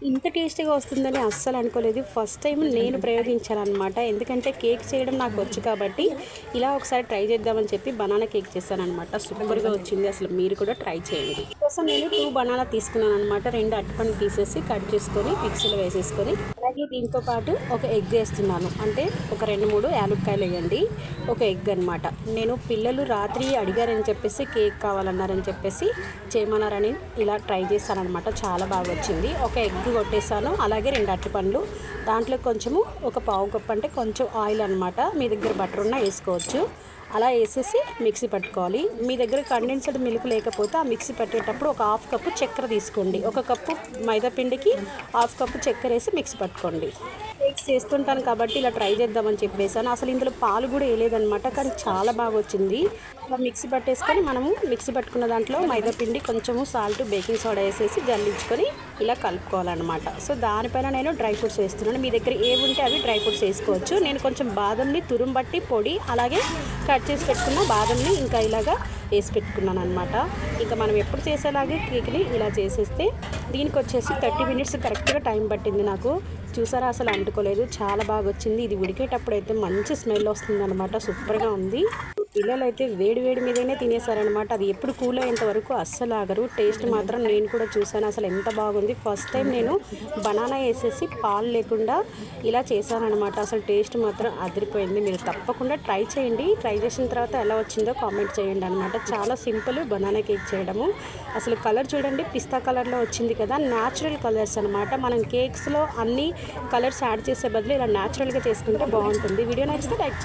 ఇంత టేస్టీగా వస్తుందని అస్సలు అనుకోలేదు. ఫస్ట్ టైం నేను ప్రయోగించానమాట. ఎందుకంటే కేక్ చేయడం నాకు వచ్చు కాబట్టి ఇలా ఒకసారి ట్రై చేద్దామని చెప్పి బనానా కేక్ చేశాననమాట. సూపర్గా వచ్చింది. అసలు మీరు కూడా ట్రై చేయండి. కోసం నేను 2 బనానా తీసుకున్నాను అనమాట. 2 అరటిపండు తీసేసి కట్ చేసుకొని మిక్సీలో వేసేసుకొని, అలాగే దీంతో పాటు ఒక ఎగ్ వేస్తున్నాను. అంటే ఒక 2-3 యాలక్కాయలు వేయండి. ఒక ఎగ్ అనమాట. నేను పిల్లలు రాత్రి అడిగారని చెప్పేసి కేక్ కావాలన్నారని చెప్పేసి చేయమన్నారని ఇలా ట్రై చేశానమాట. చాలా బాగా వచ్చింది. ఒక ఎగ్ కొట్టేసాను. అలాగే 2 అరటిపండ్లు, దాంట్లో కొంచెము ఒక పావు కప్పు అంటే కొంచెం ఆయిల్ అనమాట. మీ దగ్గర బటర్ ఉన్నా వేసుకోవచ్చు. అలా వేసేసి మిక్సీ పట్టుకోవాలి. మీ దగ్గర కండెన్స్డ్ మిల్క్ లేకపోతే ఆ మిక్సీ పట్టేటప్పుడు ఒక 1/2 కప్పు చక్కెర తీసుకోండి. 1 కప్పు మైదా పిండికి 1/2 కప్పు చక్కెర వేసి మిక్సీ పట్టుకోండి. కేక్స్ చేస్తుంటాను కాబట్టి ఇలా ట్రై చేద్దామని చెప్పేసాను. అసలు ఇందులో పాలు కూడా వేయలేదనమాట, కానీ చాలా బాగా వచ్చింది. ఇలా మిక్సీ పట్టేసుకొని మనము మిక్సీ పట్టుకున్న దాంట్లో మైదా పిండి, కొంచెము సాల్ట్, బేకింగ్ సోడా వేసేసి జల్లించుకొని ఇలా కలుపుకోవాలన్నమాట. సో దానిపైన నేను డ్రై ఫ్రూట్స్ వేస్తున్నాను. మీ దగ్గర ఏవి ఉంటే అవి డ్రై ఫ్రూట్స్ వేసుకోవచ్చు. నేను కొంచెం బాదంని తురుంబట్టి పొడి, అలాగే కట్ చేసి పెట్టుకున్న బాదంని ఇంకా ఇలాగా వేసి పెట్టుకున్నాను అనమాట. ఇంకా మనం ఎప్పుడు చేసేలాగే కేక్ని ఇలా చేసేస్తే దీనికి వచ్చేసి 30 మినిట్స్ కరెక్ట్గా టైం పట్టింది నాకు. చూసారా, అసలు అంటుకోలేదు. చాలా బాగా వచ్చింది. ఇది ఉడికేటప్పుడు అయితే మంచి స్మెల్ వస్తుంది అనమాట. సూపర్గా ఉంది. పిల్లలు అయితే వేడి వేడి మీదనే తినేసారనమాట. అది ఎప్పుడు కూల్ అయ్యేంత వరకు అస్సలు ఆగరు. టేస్ట్ మాత్రం నేను కూడా చూసాను. అసలు ఎంత బాగుంది. ఫస్ట్ టైం నేను బనానా వేసేసి పాలు లేకుండా ఇలా చేశానఅనమాట. అసలు టేస్ట్ మాత్రం అదిరిపోయింది. మీరు తప్పకుండా ట్రై చేయండి. ట్రై చేసిన తర్వాత ఎలా వచ్చిందో కామెంట్ చేయండి అనమాట. చాలా సింపుల్ బనానా కేక్ చేయడము. అసలు కలర్ చూడండి, పిస్తా కలర్లో వచ్చింది కదా. న్యాచురల్ కలర్స్ అనమాట. మనం కేక్స్లో అన్ని కలర్స్ యాడ్ చేసే బదులు ఇలా న్యాచురల్గా చేసుకుంటే బాగుంటుంది. వీడియో నచ్చితే లైక్ చేయండి.